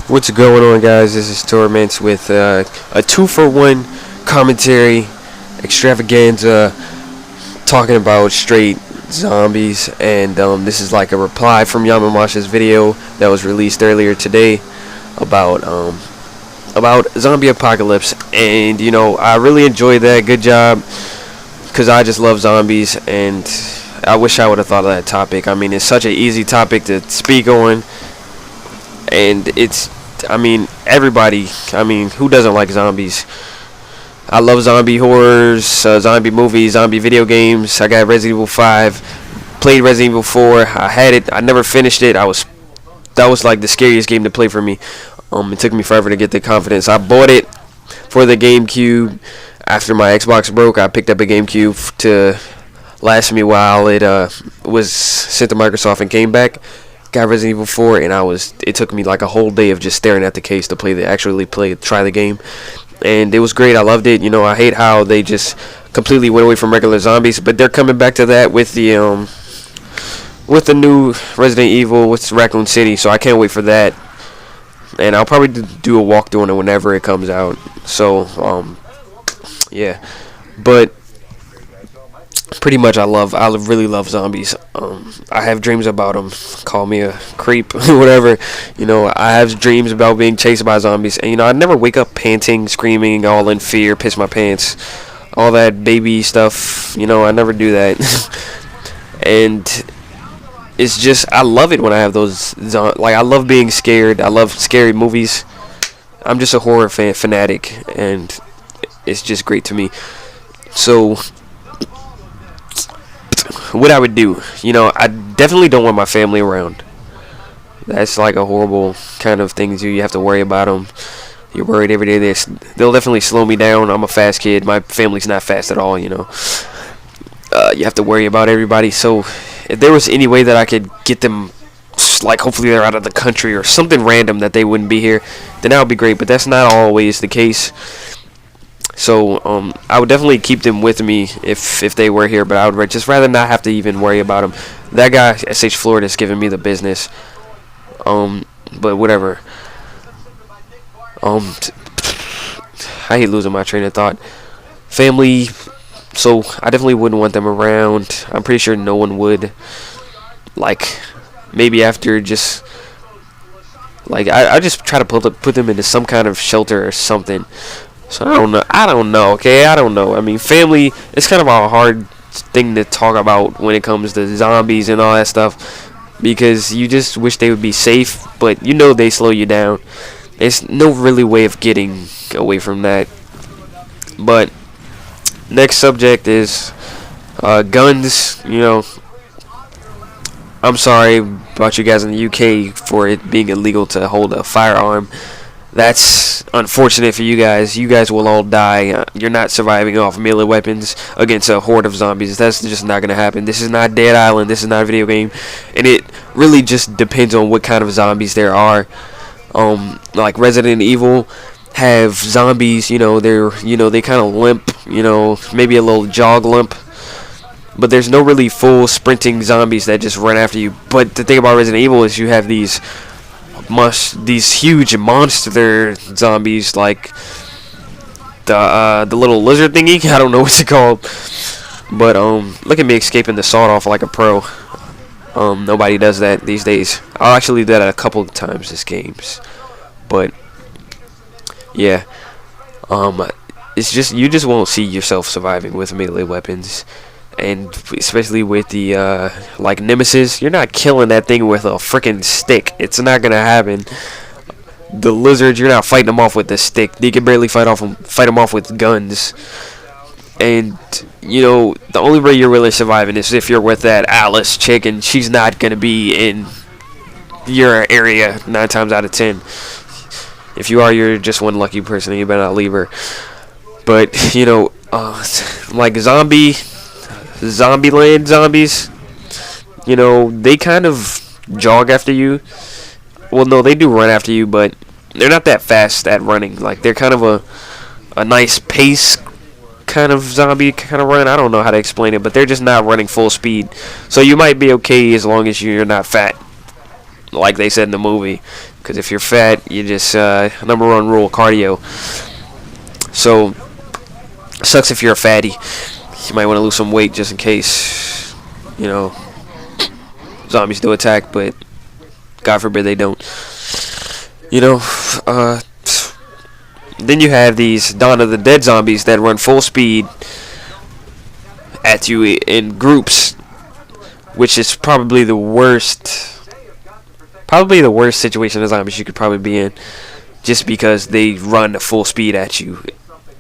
What's going on, guys? This is Torments with a 2-for-1 commentary extravaganza talking about straight zombies. And this is like a reply from Yamimash's video that was released earlier today about zombie apocalypse. And, I really enjoyed that. Good job, because I just love zombies, and I wish I would have thought of that topic. I mean, it's such an easy topic to speak on. And everybody, who doesn't like zombies? I love zombie horrors, zombie movies, zombie video games. I got Resident Evil 5, played Resident Evil 4. I had it. I never finished it. That was like the scariest game to play for me. It took me forever to get the confidence. I bought it for the GameCube. After my Xbox broke, I picked up a GameCube to last me while it was sent to Microsoft and came back. Got Resident Evil 4, and it took me like a whole day of just staring at the case to try the game, and it was great. I loved it. I hate how they just completely went away from regular zombies, but they're coming back to that with the new Resident Evil with Raccoon City, so I can't wait for that. And I'll probably do a walkthrough on it whenever it comes out. So yeah, but pretty much I really love zombies. I have dreams about them. Call me a creep, whatever. I have dreams about being chased by zombies, and I never wake up panting, screaming, all in fear, piss my pants, all that baby stuff. I never do that. And it's just, I love it when I have those I love being scared. I love scary movies. I'm just a horror fanatic, and it's just great to me. So what I would do, I definitely don't want my family around. That's like a horrible kind of thing to do. You have to worry about them. You're worried every day. They'll definitely slow me down. I'm a fast kid. My family's not fast at all. You have to worry about everybody. So if there was any way that I could get them, like hopefully they're out of the country or something random that they wouldn't be here, then that would be great. But that's not always the case. So I would definitely keep them with me if they were here, but I would just rather not have to even worry about them. That guy, SH Florida, is giving me the business. But whatever. I hate losing my train of thought. Family, so I definitely wouldn't want them around. I'm pretty sure no one would. Like, maybe after just, like, I just try to put them into some kind of shelter or something. So I don't know, okay? I don't know. Family, it's kind of a hard thing to talk about when it comes to zombies and all that stuff, because you just wish they would be safe, but they slow you down. There's no really way of getting away from that. But next subject is guns. I'm sorry about you guys in the UK for it being illegal to hold a firearm. That's unfortunate for you guys. You guys will all die. You're not surviving off melee weapons against a horde of zombies. That's just not going to happen. This is not Dead Island. This is not a video game. And it really just depends on what kind of zombies there are. Like Resident Evil have zombies, they kind of limp, maybe a little jog limp. But there's no really full sprinting zombies that just run after you. But the thing about Resident Evil is you have these huge monster zombies, like the little lizard thingy. I don't know what's it called, but look at me escaping the sawed off like a pro. Nobody does that these days. I'll actually do that a couple of times this games, but yeah, it's just, you just won't see yourself surviving with melee weapons. And especially with the like Nemesis, you're not killing that thing with a freaking stick. It's not gonna happen. The lizards, you're not fighting them off with a stick. You can barely fight them off with guns. And the only way you're really surviving is if you're with that Alice chick, and she's not gonna be in your area 9 times out of 10. If you are, you're just one lucky person, and you better not leave her. But like Zombieland zombies, they kind of jog after you. Well, no, they do run after you, but they're not that fast at running. Like, they're kind of a nice pace kind of zombie kind of run. I don't know how to explain it, but they're just not running full speed. So you might be okay as long as you're not fat. like they said in the movie. Because if you're fat, you just number one rule, cardio. So sucks if you're a fatty. You might want to lose some weight just in case, you know, zombies do attack, but God forbid they don't. You know, then you have these Dawn of the Dead zombies that run full speed at you in groups, which is probably the worst situation of zombies you could probably be in, just because they run full speed at you,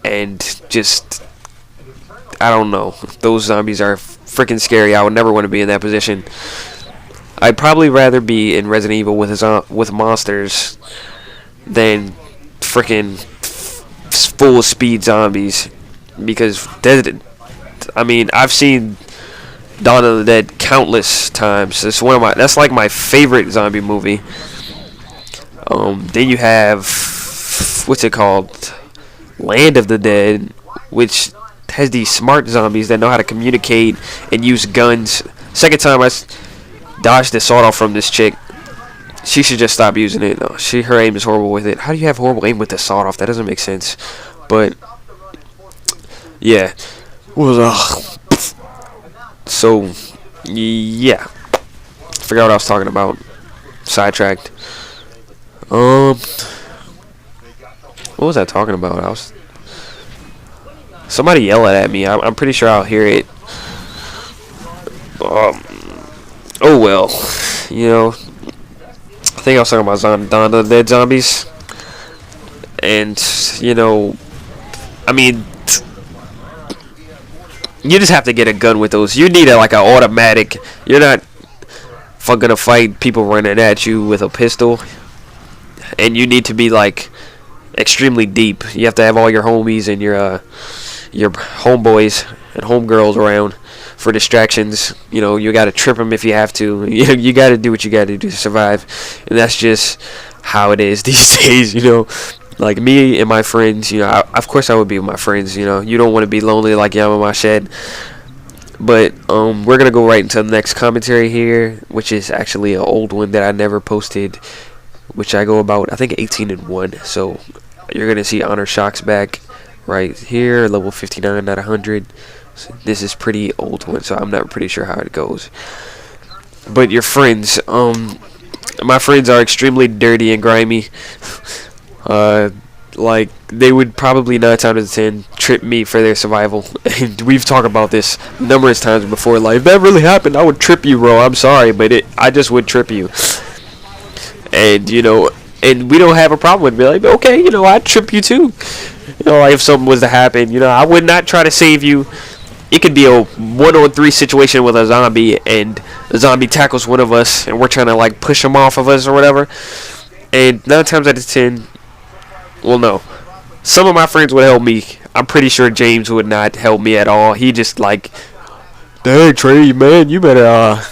and just, I don't know, those zombies are freaking scary. I would never want to be in that position. I'd probably rather be in Resident Evil with monsters than freaking full speed zombies, because I mean, I've seen Dawn of the Dead countless times. That's like my favorite zombie movie. Then you have, what's it called, Land of the Dead, which has these smart zombies that know how to communicate and use guns. Second time I dodged the sawed-off from this chick. She should just stop using it. No, her aim is horrible with it. How do you have horrible aim with the sawed-off? That doesn't make sense. But yeah, so yeah, forgot what I was talking about. Sidetracked. What was I talking about? Somebody yelling at me. I'm pretty sure I'll hear it. Oh well, you know. I think I was talking about Dawn of the Dead zombies, and you know, I mean, you just have to get a gun with those. You need like an automatic. You're not gonna fight people running at you with a pistol, and you need to be like extremely deep. You have to have all your homies and your homeboys and homegirls around for distractions. You know, you gotta trip them if you have to. You gotta do what you gotta do to survive, and that's just how it is these days. You know, like me and my friends. You know, of course I would be with my friends. You know, you don't want to be lonely like Yamimash said. But we're gonna go right into the next commentary here, which is actually an old one that I never posted, which I go about, I think, 18-1. So you're gonna see Honor Shocks back right here, level 59, not 100. So this is pretty old one, so I'm not pretty sure how it goes. But your friends, my friends are extremely dirty and grimy. Like, they would probably 9 times out of 10 trip me for their survival. And we've talked about this numerous times before. Like, if that really happened, I would trip you, bro. I'm sorry, but I just would trip you. And, you know, and we don't have a problem with it. Like, okay, you know, I'd trip you too. You know, like if something was to happen, you know, I would not try to save you. It could be a 1-on-3 situation with a zombie, and the zombie tackles one of us, and we're trying to, like, push him off of us or whatever. And 9 times out of 10, well, no. Some of my friends would help me. I'm pretty sure James would not help me at all. He just like, dang, Trey, man, you better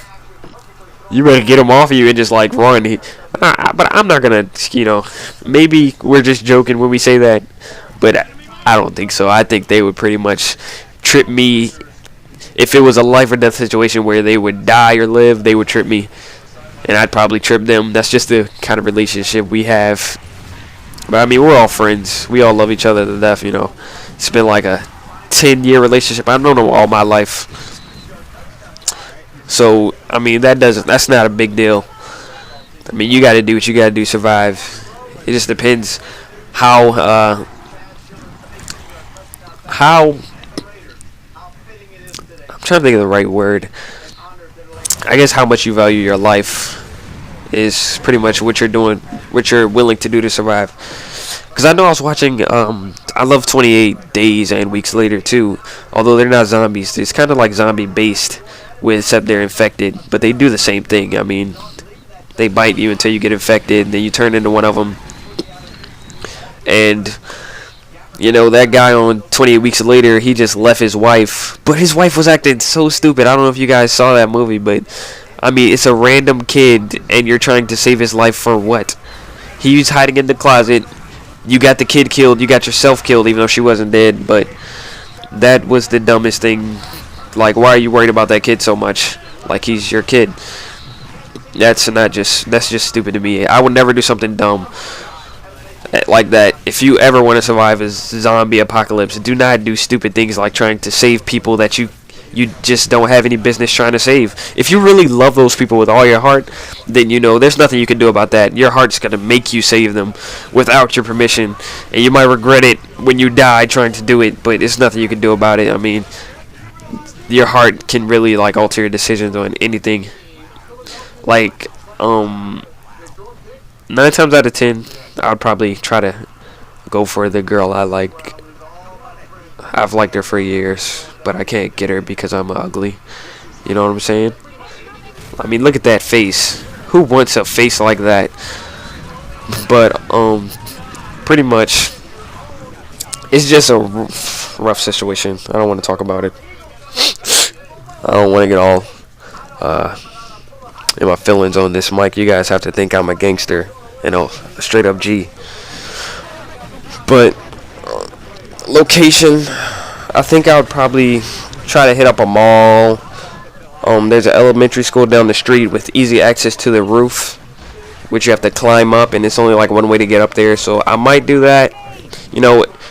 get him off of you and just like run. But I'm not gonna, you know, maybe we're just joking when we say that, but I don't think so. I think they would pretty much trip me. If it was a life or death situation where they would die or live, they would trip me, and I'd probably trip them. That's just the kind of relationship we have. But I mean, we're all friends. We all love each other to death, you know. It's been like a 10-year relationship. I've known them all my life. So, I mean, that's not a big deal. I mean, you got to do what you got to do to survive. It just depends how I'm trying to think of the right word. I guess how much you value your life is pretty much what you're doing, what you're willing to do to survive. Because I know I was watching, I love 28 Days and Weeks Later too. Although they're not zombies, it's kind of like zombie based, except they're infected. But they do the same thing. I mean, they bite you until you get infected, and then you turn into one of them. And you know, that guy on 28 Weeks Later, he just left his wife, but his wife was acting so stupid. I don't know if you guys saw that movie, but I mean, it's a random kid, and you're trying to save his life for what? He was hiding in the closet. You got the kid killed. You got yourself killed, even though she wasn't dead. But that was the dumbest thing. Like, why are you worried about that kid so much? Like, he's your kid. That's just stupid to me. I would never do something dumb like that. If you ever want to survive a zombie apocalypse, do not do stupid things like trying to save people that you just don't have any business trying to save. If you really love those people with all your heart, then there's nothing you can do about that. Your heart's gonna make you save them without your permission, and you might regret it when you die trying to do it, but it's nothing you can do about it. I mean, your heart can really like alter your decisions on anything. Like 9 times out of 10, I would probably try to go for the girl I like. I've liked her for years, but I can't get her because I'm ugly. You know what I'm saying? I mean, look at that face. Who wants a face like that? But pretty much, it's just a rough situation. I don't want to talk about it. I don't want to get all in my feelings on this mic. You guys have to think I'm a gangster, a straight up G. But location, I think I would probably try to hit up a mall. There's an elementary school down the street with easy access to the roof, which you have to climb up, and it's only like one way to get up there. So I might do that.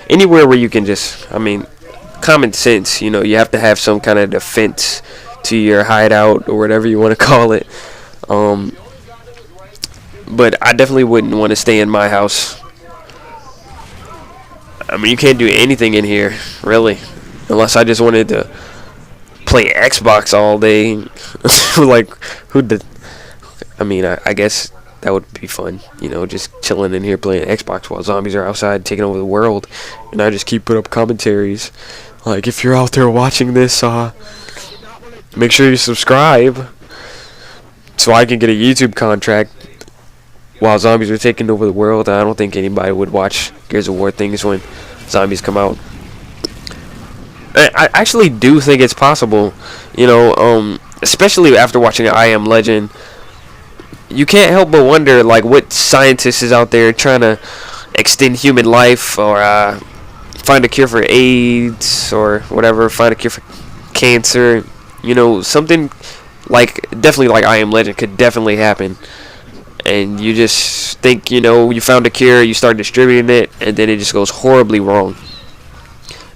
Anywhere where you can just, common sense. You have to have some kind of defense to your hideout or whatever you want to call it. But I definitely wouldn't want to stay in my house. You can't do anything in here, really, unless I just wanted to play Xbox all day. Like, who did? I guess that would be fun, just chilling in here playing Xbox while zombies are outside taking over the world, and I just keep putting up commentaries. Like, if you're out there watching this, make sure you subscribe so I can get a YouTube contract while zombies are taking over the world. I don't think anybody would watch Gears of War things when zombies come out. I actually do think it's possible, especially after watching I Am Legend. You can't help but wonder, like, what scientist is out there trying to extend human life, or find a cure for AIDS, or whatever, find a cure for cancer. Something definitely like I Am Legend could definitely happen. And you just think, you found a cure, you start distributing it, and then it just goes horribly wrong.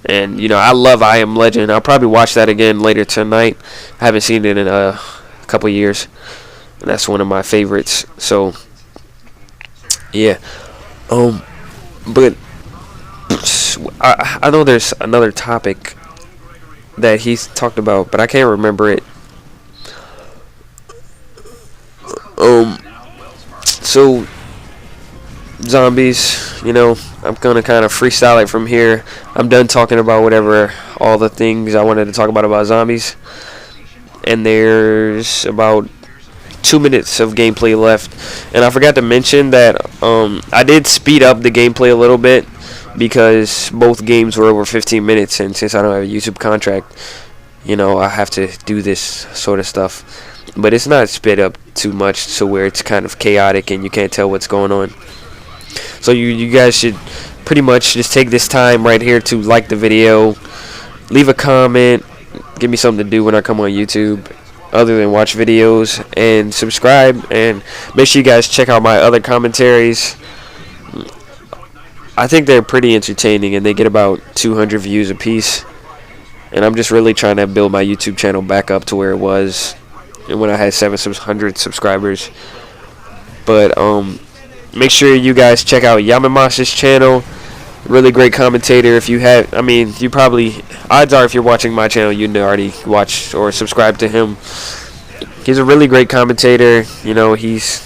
And, I love I Am Legend. I'll probably watch that again later tonight. I haven't seen it in a couple years. And that's one of my favorites. So, yeah. But I know there's another topic that he's talked about, but I can't remember it. So, zombies, I'm gonna kind of freestyle it from here. I'm done talking about all the things I wanted to talk about zombies. And there's about 2 minutes of gameplay left. And I forgot to mention that I did speed up the gameplay a little bit because both games were over 15 minutes. And since I don't have a YouTube contract, I have to do this sort of stuff. But it's not sped up too much to where it's kind of chaotic and you can't tell what's going on. So you guys should pretty much just take this time right here to like the video, leave a comment, give me something to do when I come on YouTube other than watch videos, and subscribe, and make sure you guys check out my other commentaries. I think they're pretty entertaining, and they get about 200 views a piece. And I'm just really trying to build my YouTube channel back up to where it was and when I had 700 subscribers. But make sure you guys check out Yamimash's channel. Really great commentator. If you have, you probably, odds are if you're watching my channel, you already watch or subscribe to him. He's a really great commentator. He's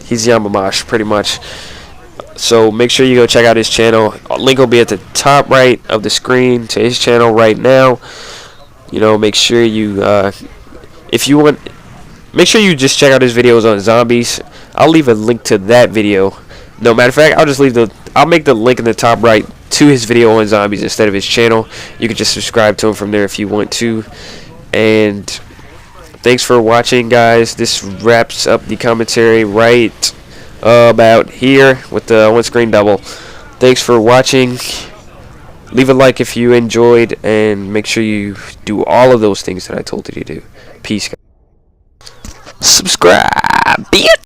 Yamimash pretty much. So make sure you go check out his channel. Link will be at the top right of the screen to his channel right now. Make sure you, if you want, make sure you just check out his videos on zombies. I'll leave a link to that video. No, matter of fact, I'll make the link in the top right to his video on zombies instead of his channel. You can just subscribe to him from there if you want to. And thanks for watching, guys. This wraps up the commentary right about here with the one screen double. Thanks for watching. Leave a like if you enjoyed, and make sure you do all of those things that I told you to do. Peace, guys. subscribe, bitch.